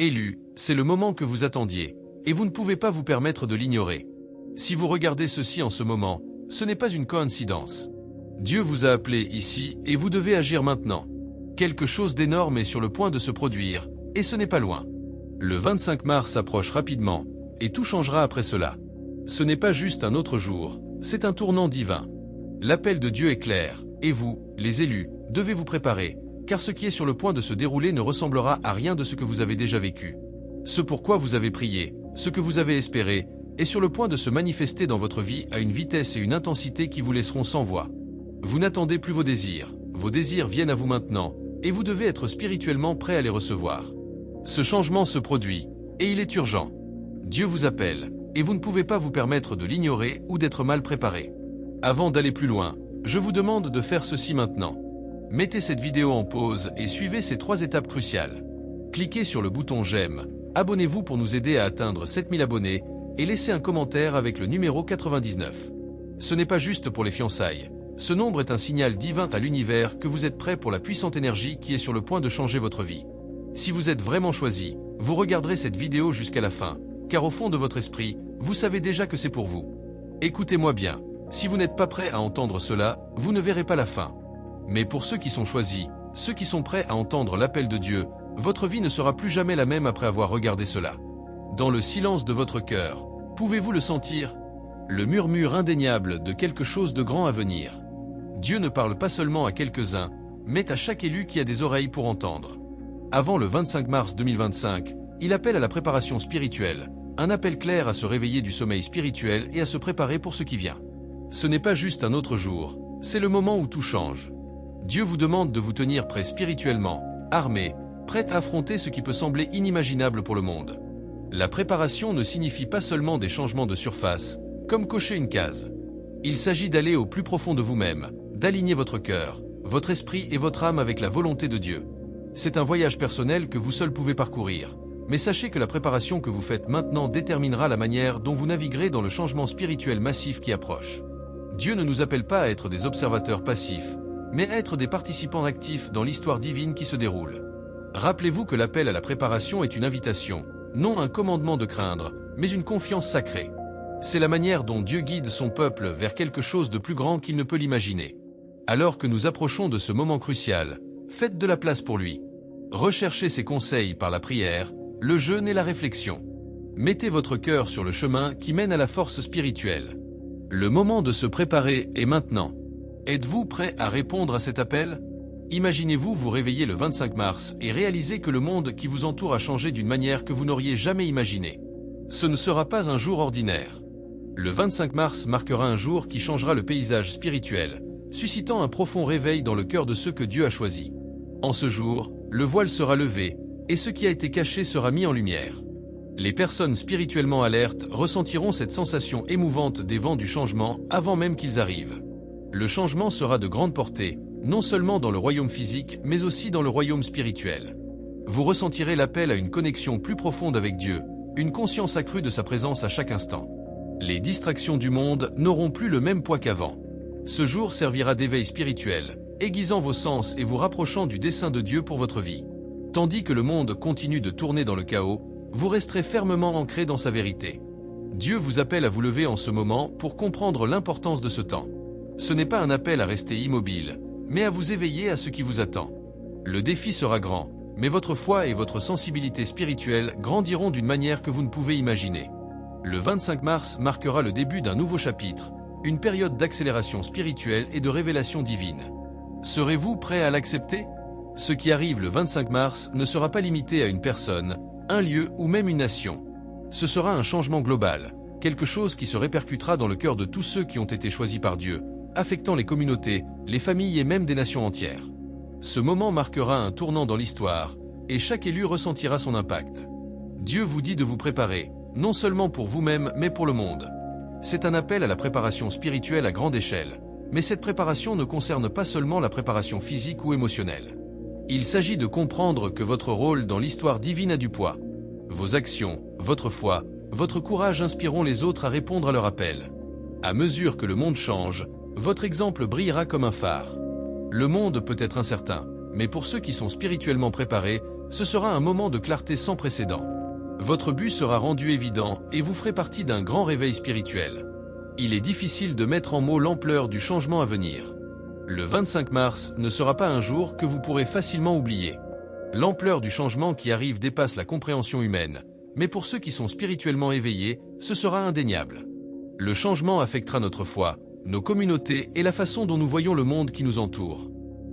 Élus, c'est le moment que vous attendiez, et vous ne pouvez pas vous permettre de l'ignorer. Si vous regardez ceci en ce moment, ce n'est pas une coïncidence. Dieu vous a appelé ici et vous devez agir maintenant. Quelque chose d'énorme est sur le point de se produire, et ce n'est pas loin. Le 25 mars approche rapidement, et tout changera après cela. Ce n'est pas juste un autre jour, c'est un tournant divin. L'appel de Dieu est clair, et vous, les élus, devez vous préparer, car ce qui est sur le point de se dérouler ne ressemblera à rien de ce que vous avez déjà vécu. Ce pourquoi vous avez prié, ce que vous avez espéré, est sur le point de se manifester dans votre vie à une vitesse et une intensité qui vous laisseront sans voix. Vous n'attendez plus vos désirs viennent à vous maintenant, et vous devez être spirituellement prêt à les recevoir. Ce changement se produit, et il est urgent. Dieu vous appelle, et vous ne pouvez pas vous permettre de l'ignorer ou d'être mal préparé. Avant d'aller plus loin, je vous demande de faire ceci maintenant. Mettez cette vidéo en pause et suivez ces 3 étapes cruciales. Cliquez sur le bouton j'aime, abonnez-vous pour nous aider à atteindre 7000 abonnés, et laissez un commentaire avec le numéro 99. Ce n'est pas juste pour les fiançailles. Ce nombre est un signal divin à l'univers que vous êtes prêt pour la puissante énergie qui est sur le point de changer votre vie. Si vous êtes vraiment choisi, vous regarderez cette vidéo jusqu'à la fin, car au fond de votre esprit, vous savez déjà que c'est pour vous. Écoutez-moi bien, si vous n'êtes pas prêt à entendre cela, vous ne verrez pas la fin. Mais pour ceux qui sont choisis, ceux qui sont prêts à entendre l'appel de Dieu, votre vie ne sera plus jamais la même après avoir regardé cela. Dans le silence de votre cœur, pouvez-vous le sentir? Le murmure indéniable de quelque chose de grand à venir. Dieu ne parle pas seulement à quelques-uns, mais à chaque élu qui a des oreilles pour entendre. Avant le 25 mars 2025, il appelle à la préparation spirituelle, un appel clair à se réveiller du sommeil spirituel et à se préparer pour ce qui vient. Ce n'est pas juste un autre jour, c'est le moment où tout change. Dieu vous demande de vous tenir prêt spirituellement, armé, prêt à affronter ce qui peut sembler inimaginable pour le monde. La préparation ne signifie pas seulement des changements de surface, comme cocher une case. Il s'agit d'aller au plus profond de vous-même, d'aligner votre cœur, votre esprit et votre âme avec la volonté de Dieu. C'est un voyage personnel que vous seul pouvez parcourir, mais sachez que la préparation que vous faites maintenant déterminera la manière dont vous naviguerez dans le changement spirituel massif qui approche. Dieu ne nous appelle pas à être des observateurs passifs, mais à être des participants actifs dans l'histoire divine qui se déroule. Rappelez-vous que l'appel à la préparation est une invitation, non un commandement de craindre, mais une confiance sacrée. C'est la manière dont Dieu guide son peuple vers quelque chose de plus grand qu'il ne peut l'imaginer. Alors que nous approchons de ce moment crucial, faites de la place pour lui. Recherchez ses conseils par la prière, le jeûne et la réflexion. Mettez votre cœur sur le chemin qui mène à la force spirituelle. Le moment de se préparer est maintenant. Êtes-vous prêt à répondre à cet appel? Imaginez-vous vous réveiller le 25 mars et réaliser que le monde qui vous entoure a changé d'une manière que vous n'auriez jamais imaginée. Ce ne sera pas un jour ordinaire. Le 25 mars marquera un jour qui changera le paysage spirituel, suscitant un profond réveil dans le cœur de ceux que Dieu a choisis. En ce jour, le voile sera levé, et ce qui a été caché sera mis en lumière. Les personnes spirituellement alertes ressentiront cette sensation émouvante des vents du changement avant même qu'ils arrivent. Le changement sera de grande portée, non seulement dans le royaume physique, mais aussi dans le royaume spirituel. Vous ressentirez l'appel à une connexion plus profonde avec Dieu, une conscience accrue de sa présence à chaque instant. Les distractions du monde n'auront plus le même poids qu'avant. Ce jour servira d'éveil spirituel, aiguisant vos sens et vous rapprochant du dessein de Dieu pour votre vie. Tandis que le monde continue de tourner dans le chaos, vous resterez fermement ancré dans sa vérité. Dieu vous appelle à vous lever en ce moment pour comprendre l'importance de ce temps. Ce n'est pas un appel à rester immobile, mais à vous éveiller à ce qui vous attend. Le défi sera grand, mais votre foi et votre sensibilité spirituelle grandiront d'une manière que vous ne pouvez imaginer. Le 25 mars marquera le début d'un nouveau chapitre, une période d'accélération spirituelle et de révélation divine. Serez-vous prêt à l'accepter? Ce qui arrive le 25 mars ne sera pas limité à une personne, un lieu ou même une nation. Ce sera un changement global, quelque chose qui se répercutera dans le cœur de tous ceux qui ont été choisis par Dieu, affectant les communautés, les familles et même des nations entières. Ce moment marquera un tournant dans l'histoire, et chaque élu ressentira son impact. Dieu vous dit de vous préparer, non seulement pour vous-même mais pour le monde. C'est un appel à la préparation spirituelle à grande échelle, mais cette préparation ne concerne pas seulement la préparation physique ou émotionnelle. Il s'agit de comprendre que votre rôle dans l'histoire divine a du poids. Vos actions, votre foi, votre courage inspireront les autres à répondre à leur appel. À mesure que le monde change, votre exemple brillera comme un phare. Le monde peut être incertain, mais pour ceux qui sont spirituellement préparés, Ce sera un moment de clarté sans précédent. Votre but sera rendu évident et vous ferez partie d'un grand réveil spirituel. Il est difficile de mettre en mots l'ampleur du changement à venir. Le 25 mars ne sera pas un jour que vous pourrez facilement oublier. L'ampleur du changement qui arrive dépasse la compréhension humaine, mais pour ceux qui sont spirituellement éveillés, ce sera indéniable. Le changement affectera notre foi, nos communautés et la façon dont nous voyons le monde qui nous entoure.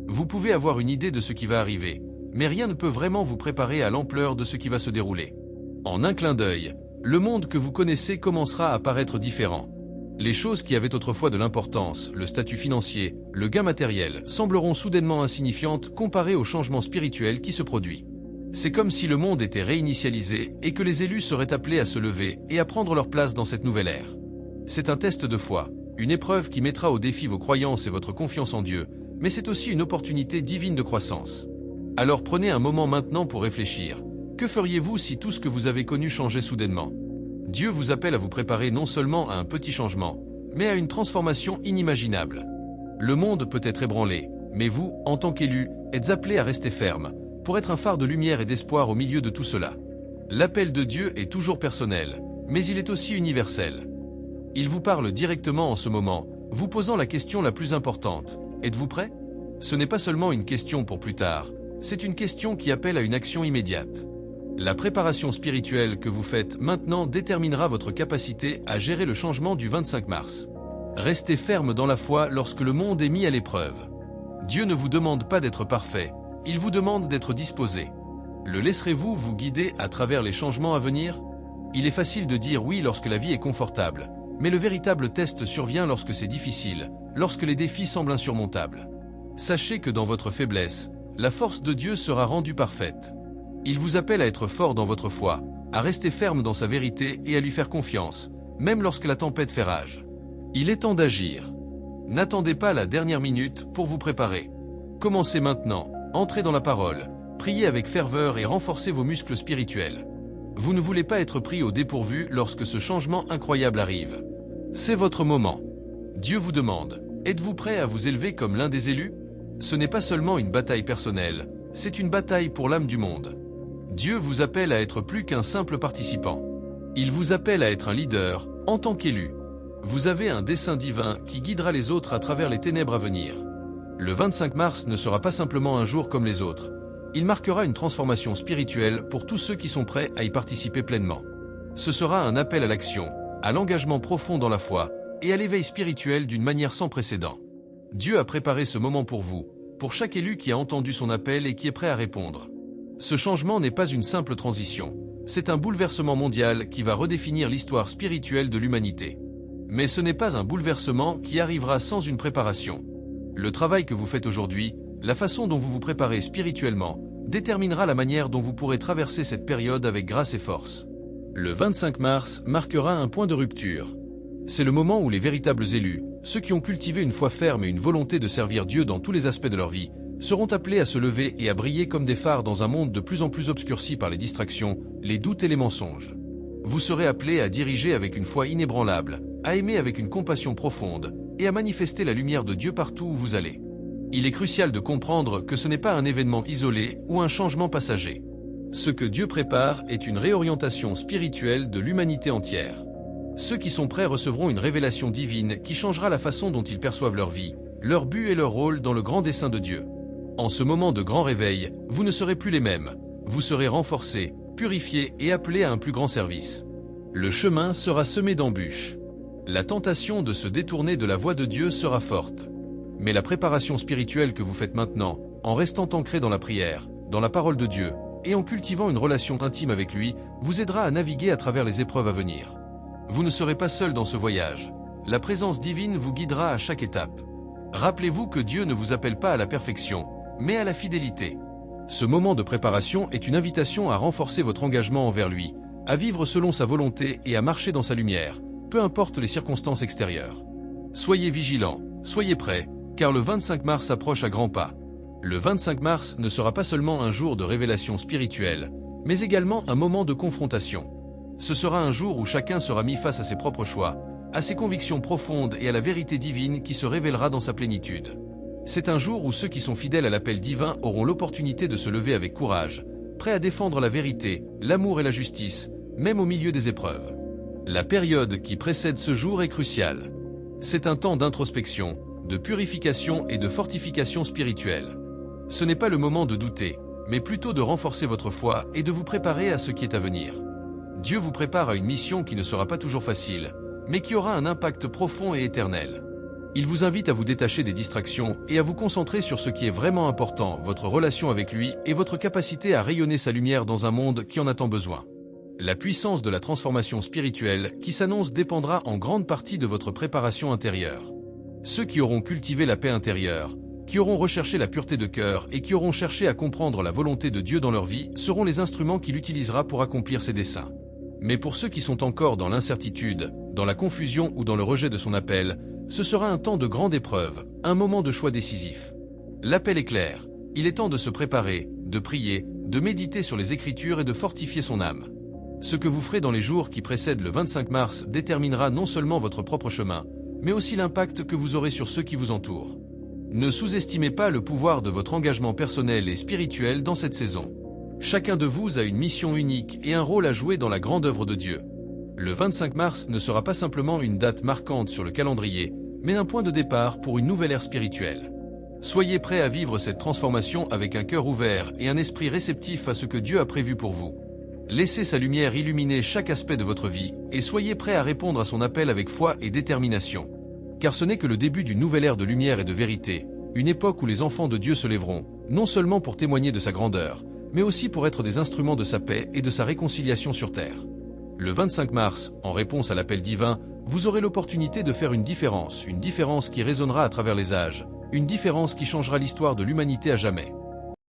Vous pouvez avoir une idée de ce qui va arriver, mais rien ne peut vraiment vous préparer à l'ampleur de ce qui va se dérouler. En un clin d'œil, le monde que vous connaissez commencera à paraître différent. Les choses qui avaient autrefois de l'importance, le statut financier, le gain matériel, sembleront soudainement insignifiantes comparées au changement spirituel qui se produit. C'est comme si le monde était réinitialisé et que les élus seraient appelés à se lever et à prendre leur place dans cette nouvelle ère. C'est un test de foi, une épreuve qui mettra au défi vos croyances et votre confiance en Dieu, mais c'est aussi une opportunité divine de croissance. Alors prenez un moment maintenant pour réfléchir. Que feriez-vous si tout ce que vous avez connu changeait soudainement ? Dieu vous appelle à vous préparer non seulement à un petit changement, mais à une transformation inimaginable. Le monde peut être ébranlé, mais vous, en tant qu'élu, êtes appelé à rester ferme, pour être un phare de lumière et d'espoir au milieu de tout cela. L'appel de Dieu est toujours personnel, mais il est aussi universel. Il vous parle directement en ce moment, vous posant la question la plus importante. Êtes-vous prêt ? Ce n'est pas seulement une question pour plus tard, c'est une question qui appelle à une action immédiate. La préparation spirituelle que vous faites maintenant déterminera votre capacité à gérer le changement du 25 mars. Restez ferme dans la foi lorsque le monde est mis à l'épreuve. Dieu ne vous demande pas d'être parfait, il vous demande d'être disposé. Le laisserez-vous vous guider à travers les changements à venir ? Il est facile de dire oui lorsque la vie est confortable, mais le véritable test survient lorsque c'est difficile, lorsque les défis semblent insurmontables. Sachez que dans votre faiblesse, la force de Dieu sera rendue parfaite. Il vous appelle à être fort dans votre foi, à rester ferme dans sa vérité et à lui faire confiance, même lorsque la tempête fait rage. Il est temps d'agir. N'attendez pas la dernière minute pour vous préparer. Commencez maintenant, entrez dans la parole, priez avec ferveur et renforcez vos muscles spirituels. Vous ne voulez pas être pris au dépourvu lorsque ce changement incroyable arrive. C'est votre moment. Dieu vous demande, êtes-vous prêt à vous élever comme l'un des élus ? Ce n'est pas seulement une bataille personnelle, c'est une bataille pour l'âme du monde. Dieu vous appelle à être plus qu'un simple participant. Il vous appelle à être un leader, en tant qu'élu. Vous avez un dessein divin qui guidera les autres à travers les ténèbres à venir. Le 25 mars ne sera pas simplement un jour comme les autres. Il marquera une transformation spirituelle pour tous ceux qui sont prêts à y participer pleinement. Ce sera un appel à l'action, à l'engagement profond dans la foi et à l'éveil spirituel d'une manière sans précédent. Dieu a préparé ce moment pour vous, pour chaque élu qui a entendu son appel et qui est prêt à répondre. Ce changement n'est pas une simple transition, c'est un bouleversement mondial qui va redéfinir l'histoire spirituelle de l'humanité. Mais ce n'est pas un bouleversement qui arrivera sans une préparation. Le travail que vous faites aujourd'hui, la façon dont vous vous préparez spirituellement, déterminera la manière dont vous pourrez traverser cette période avec grâce et force. Le 25 mars marquera un point de rupture. C'est le moment où les véritables élus, ceux qui ont cultivé une foi ferme et une volonté de servir Dieu dans tous les aspects de leur vie, seront appelés à se lever et à briller comme des phares dans un monde de plus en plus obscurci par les distractions, les doutes et les mensonges. Vous serez appelés à diriger avec une foi inébranlable, à aimer avec une compassion profonde et à manifester la lumière de Dieu partout où vous allez. Il est crucial de comprendre que ce n'est pas un événement isolé ou un changement passager. Ce que Dieu prépare est une réorientation spirituelle de l'humanité entière. Ceux qui sont prêts recevront une révélation divine qui changera la façon dont ils perçoivent leur vie, leur but et leur rôle dans le grand dessein de Dieu. En ce moment de grand réveil, vous ne serez plus les mêmes. Vous serez renforcés, purifiés et appelés à un plus grand service. Le chemin sera semé d'embûches. La tentation de se détourner de la voie de Dieu sera forte. Mais la préparation spirituelle que vous faites maintenant, en restant ancré dans la prière, dans la parole de Dieu, et en cultivant une relation intime avec lui, vous aidera à naviguer à travers les épreuves à venir. Vous ne serez pas seul dans ce voyage. La présence divine vous guidera à chaque étape. Rappelez-vous que Dieu ne vous appelle pas à la perfection, mais à la fidélité. Ce moment de préparation est une invitation à renforcer votre engagement envers lui, à vivre selon sa volonté et à marcher dans sa lumière, peu importe les circonstances extérieures. Soyez vigilants, soyez prêts, car le 25 mars approche à grands pas. Le 25 mars ne sera pas seulement un jour de révélation spirituelle, mais également un moment de confrontation. Ce sera un jour où chacun sera mis face à ses propres choix, à ses convictions profondes et à la vérité divine qui se révélera dans sa plénitude. C'est un jour où ceux qui sont fidèles à l'appel divin auront l'opportunité de se lever avec courage, prêt à défendre la vérité, l'amour et la justice, même au milieu des épreuves. La période qui précède ce jour est cruciale. C'est un temps d'introspection, de purification et de fortification spirituelle. Ce n'est pas le moment de douter, mais plutôt de renforcer votre foi et de vous préparer à ce qui est à venir. Dieu vous prépare à une mission qui ne sera pas toujours facile, mais qui aura un impact profond et éternel. Il vous invite à vous détacher des distractions et à vous concentrer sur ce qui est vraiment important, votre relation avec lui et votre capacité à rayonner sa lumière dans un monde qui en a tant besoin. La puissance de la transformation spirituelle qui s'annonce dépendra en grande partie de votre préparation intérieure. Ceux qui auront cultivé la paix intérieure, qui auront recherché la pureté de cœur et qui auront cherché à comprendre la volonté de Dieu dans leur vie seront les instruments qu'il utilisera pour accomplir ses desseins. Mais pour ceux qui sont encore dans l'incertitude, dans la confusion ou dans le rejet de son appel, ce sera un temps de grande épreuve, un moment de choix décisif. L'appel est clair, il est temps de se préparer, de prier, de méditer sur les Écritures et de fortifier son âme. Ce que vous ferez dans les jours qui précèdent le 25 mars déterminera non seulement votre propre chemin, mais aussi l'impact que vous aurez sur ceux qui vous entourent. Ne sous-estimez pas le pouvoir de votre engagement personnel et spirituel dans cette saison. Chacun de vous a une mission unique et un rôle à jouer dans la grande œuvre de Dieu. Le 25 mars ne sera pas simplement une date marquante sur le calendrier, mais un point de départ pour une nouvelle ère spirituelle. Soyez prêts à vivre cette transformation avec un cœur ouvert et un esprit réceptif à ce que Dieu a prévu pour vous. Laissez sa lumière illuminer chaque aspect de votre vie et soyez prêts à répondre à son appel avec foi et détermination. Car ce n'est que le début d'une nouvelle ère de lumière et de vérité, une époque où les enfants de Dieu se lèveront, non seulement pour témoigner de sa grandeur, mais aussi pour être des instruments de sa paix et de sa réconciliation sur terre. Le 25 mars, en réponse à l'appel divin, vous aurez l'opportunité de faire une différence qui résonnera à travers les âges, une différence qui changera l'histoire de l'humanité à jamais.